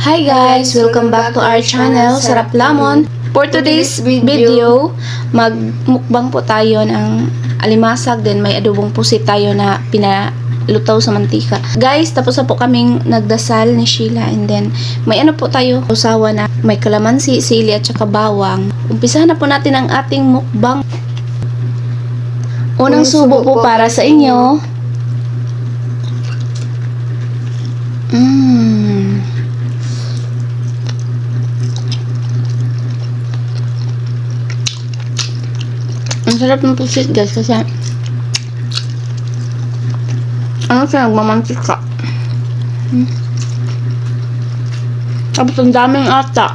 Hi guys! Welcome back to our channel, Sarap Lamon. For today's video, magmukbang po tayo ng alimasag, din may adobong pusit tayo na pinalutaw sa mantika. Guys, tapos na po kaming nagdasal ni Sheila, and then may ano po tayo, usawa na may kalamansi, sili at saka bawang. Umpisahan na po natin ang ating mukbang. Unang subo po para sa inyo. Ang sarap ng pusit guys kasi ano siya, nagmamantika. Tapos ang daming ata.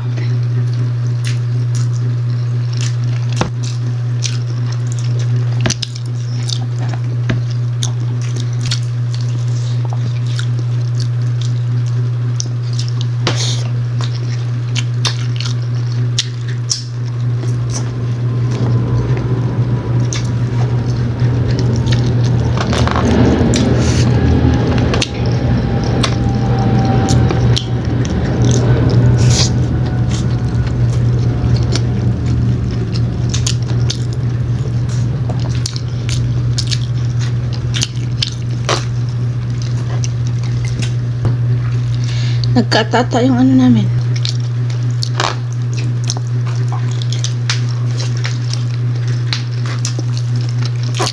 Nagkatata yung ano namin.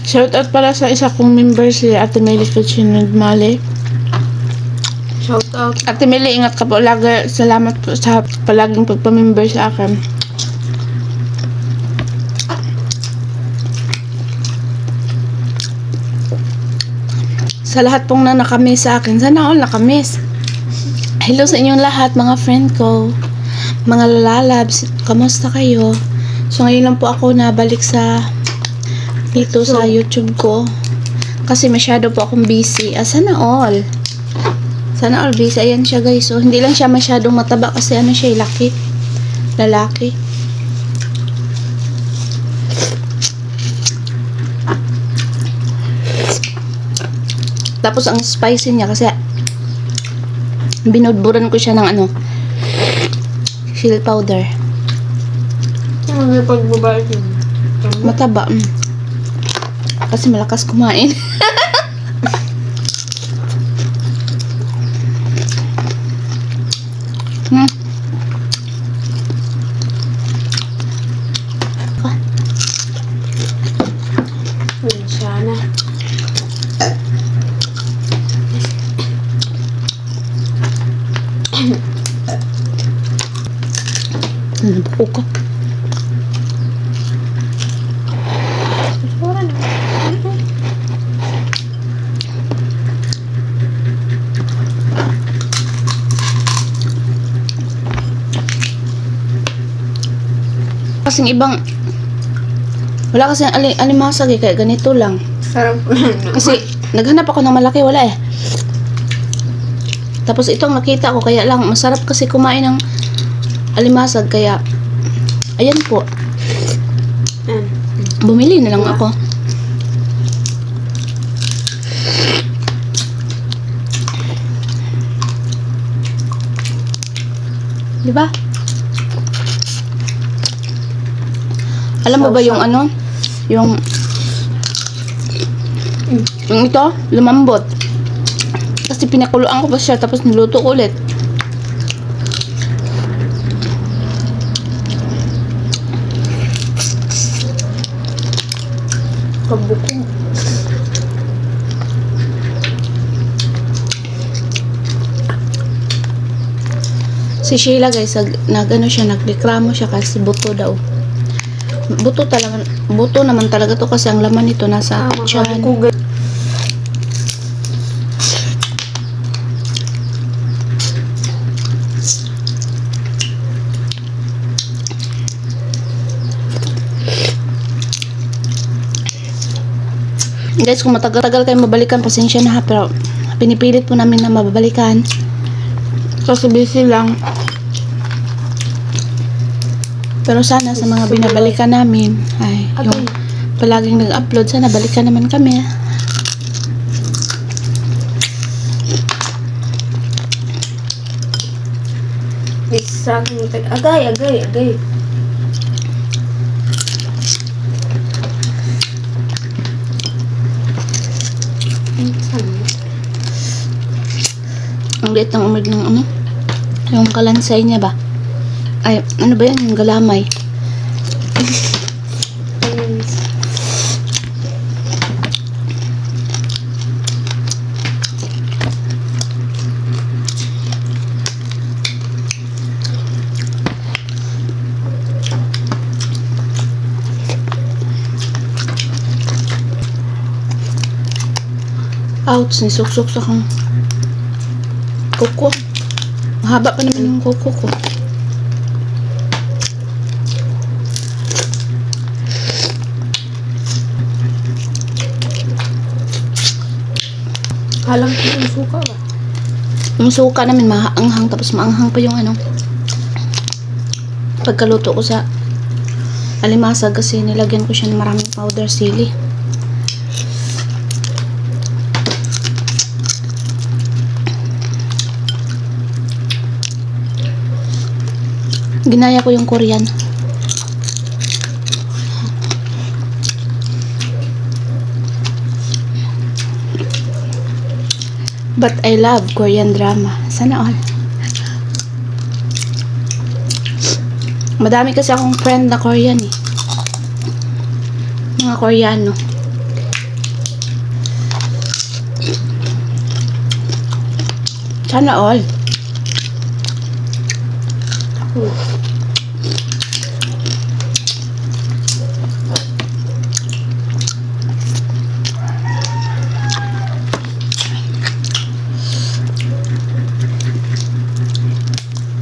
Shout out pala sa isa kong member, si Ate Meli Cuchinod Mali. Shout out. Ate Meli, ingat ka po lagi. Salamat po sa palaging pagpamember sa akin. Sa lahat pong na nakamiss sa akin, sana all nakamiss. Hello sa inyong lahat, mga friend ko, mga lalalabs, kamusta kayo? So ngayon lang po ako nabalik dito sa YouTube ko kasi masyado po akong busy. Sana all busy. Ayan siya guys, so hindi lang siya masyadong mataba kasi ano siya, lalaki. Tapos ang spicy niya kasi binudburan ko siya ng chili powder. May pagbabalik yun. Mataba. Kasi malakas kumain. Sana. Nabuko ko. Kasing ibang wala kasi alimasag kaya ganito lang. Sarap lang. Kasi naghanap ako ng malaki, wala eh. Tapos itong nakita ko, kaya lang masarap kasi kumain ng alimasag, kaya ayan po. Bumili na lang ako. Diba? Alam mo ba yung yung ito, lumambot. Kasi pinakuluan ko pa siya, tapos niluto ko ulit. Kabuko. Si Sheila guys, nagreklamo siya kasi buto daw. Buto naman talaga to kasi ang laman nito nasa tiyan. Guys, kung matagal-tagal kayo mabalikan, pasensya na ha, pero pinipilit po namin na mababalikan kasi busy lang. Pero sana sa mga binabalikan namin ay yung palaging nag-upload, sana balikan naman kami. Isa akin yung agay, agay, agay. Ang liit ng umig ng ano? Yung kalansay niya ba? Ay, ano ba yan? Yung galamay. Ouch, nisuksok sa kang kuko. Mahaba pa naman yung kuko ko. Kalang ko yung suka ba? Yung suka namin maanghang, tapos maanghang pa yung ano. Pagkaluto ko sa alimasag kasi nilagyan ko siya ng maraming powder sili. Ginaya ko yung Korean. But I love Korean drama. Sana all. Madami kasi akong friend na Korean eh. Mga Koreano. Sana all.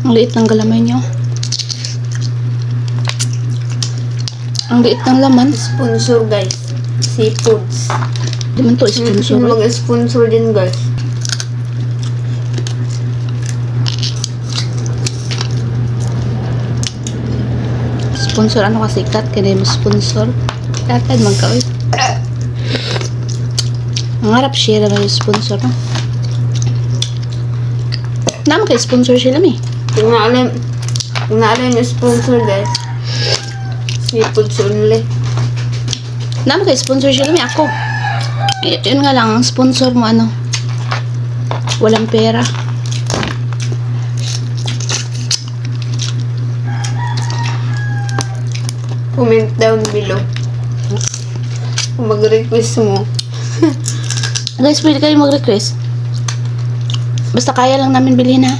Ang liit ng galamay nyo. Ang liit ng laman. Sponsor guys. Seafoods. Di man to sponsor. Sino mag-sponsor din guys? Sponsor ano kasi kat kaya mo sponsor. Katad magkawin. Ang harap siya naman yung sponsor no? Naman kay sponsor sila mi. Kung naalam yung sponsor guys. Seafoods only. Naman kay sponsor sila mi. Ako. Yun nga lang, ang sponsor mo ano. Walang pera. Comment down below. Kung mag-request mo. Guys, pwede kayo mag-request. Basta kaya lang namin bilhin ha.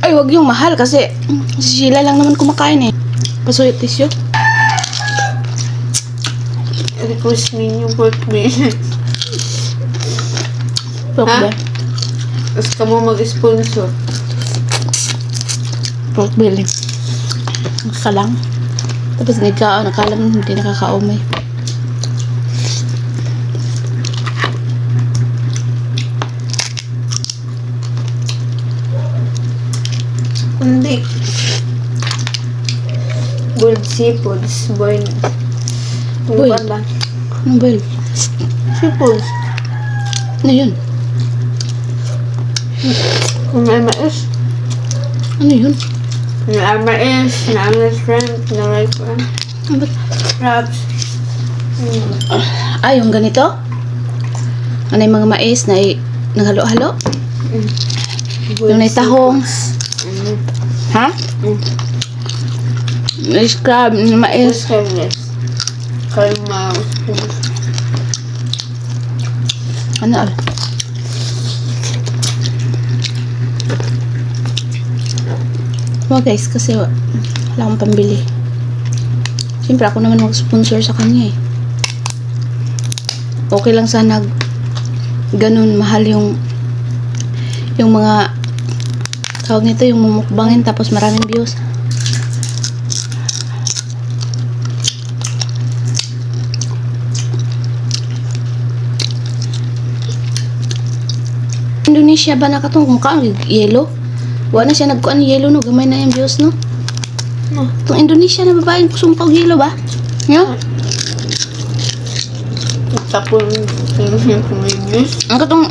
Ay, wag yung mahal kasi si Sheila lang naman kumakain eh. Pasuyot tissue. Request ninyo pork belly. Pork Ha? belly. Tapos ka mo mag-sponsor. Pork belly. Nakalang. Tapos nakalam hindi nakakaumay. Kundi. Boiled seafoods. Boiled. Boiled? Ano ba? Ano ba yun? Seafoods. Ano yun? Kung may mais. Ano yun? May mais. May shrimp. May Ano ba? crabs. Ah, yung ganito? Ano yung mga mais na naghalo-halo? Yung may tahong. Ha? May scrub, yung mais. Kalma. Ano? Wag guys, kasi wala akong pambili. Siyempre ako naman mag-sponsor sa kanya eh. Okay lang sana ganun mahal yung mga tawag nito, yung mumukbangin tapos maraming views. Indonesia ba nakatong kumakaon yellow? Wala na siya nagkuan ng yellow no, gamay na yung views no. Itong Indonesia na babaeng kusumpaw yellow ba? No? Tapos yung reviews. Ang katong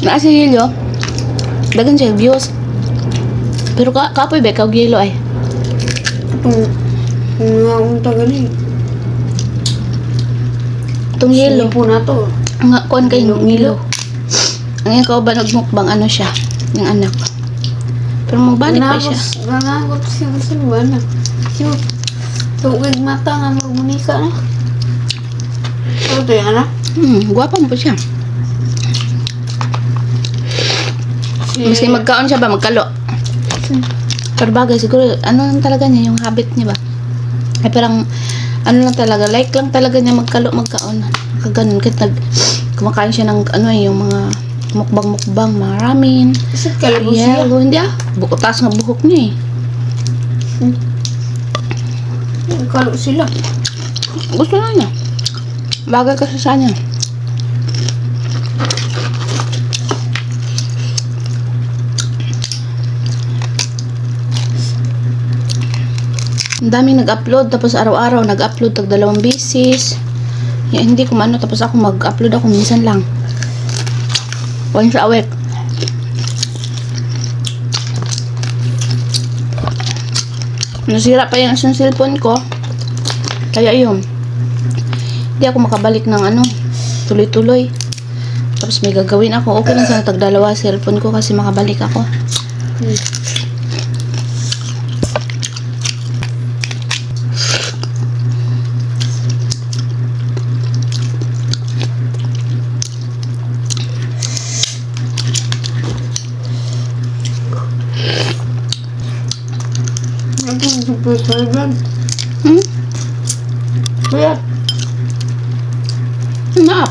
Na si Hilo, dagan siya views. Pero kapoy ba, kag Hilo ay. Kung nga akong tagali. Itong Hilo. Sinipo na to. Nga, kuhan kay Hilo. Hilo. Ang ikaw ba nagmukbang ano siya, yung anak. Pero magbalik pa siya. Ganagot siya sa bana. Cute. Tuwig mata nga magmunika na. Ano to yung anak? Guwapang po siya. Maski magkaon siya ba, magkalo. Pero bagay, siguro, ano lang talaga niya, yung habit niya ba? Ay parang, ano lang talaga, like lang talaga niya magkalo, magkaon. Kaganon, kahit kumakain siya ng, ano yung mga mukbang-mukbang, mga ramen. Kasi kalabo siya. Yellow, hindi taas nga buhok niya Kalo sila. Gusto na niya. Bagay kasi sa niya. Ang daming nag-upload, tapos araw-araw nag-upload tag 2 beses. Hindi ko maano, tapos ako mag-upload ako minsan lang. Once a week. Nasira pa yung isang cellphone ko. Kaya yun. Hindi ako makabalik ng ano, tuloy-tuloy. Tapos may gagawin ako. Okay lang sana tag 2 cellphone ko kasi makabalik ako. Ano yung super vlog? Kuya.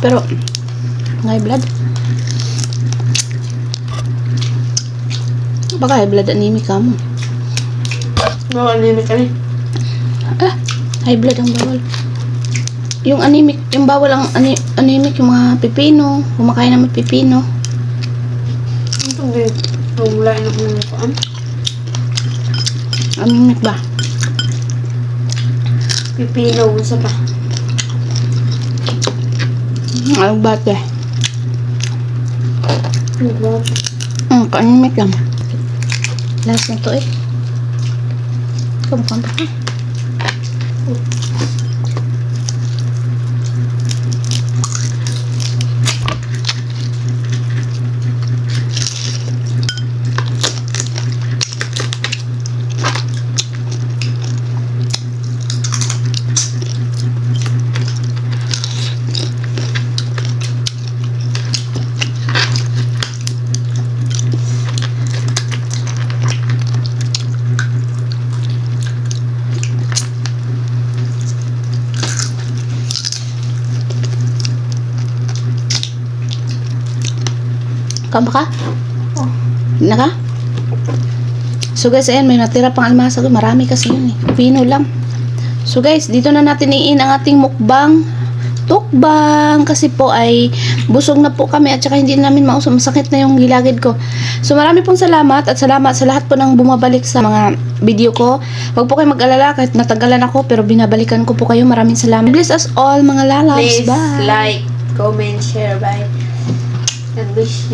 Pero high blood. Baka high blood anemic ka mo. No, anemic ka rin. High blood ang bawal. Yung anemic, yung bawal ang anemic, yung mga pipino. Kumakain ng mga pipino. Ito din. Tumulain ako ng mukaan. Anemic ba? Pipino, isa pa. Alag bate. Diba? Ka-anemic lang. Last na to eh. Kamukhang pa ka. Kama ka? Oh. Na ka? So guys, ayan, may natira pang almasa ko. Marami kasi yun eh. Pino lang. So guys, dito na natin iin ang ating mukbang. Tukbang. Kasi po ay busog na po kami at saka hindi namin masakit na yung gilagid ko. So marami pong salamat at salamat sa lahat po ng bumabalik sa mga video ko. Huwag po kayo mag-alala kahit natagalan ako pero binabalikan ko po kayo. Maraming salamat. Bless us all mga lalabs. Please Bye. like, comment, share, bye. And wish you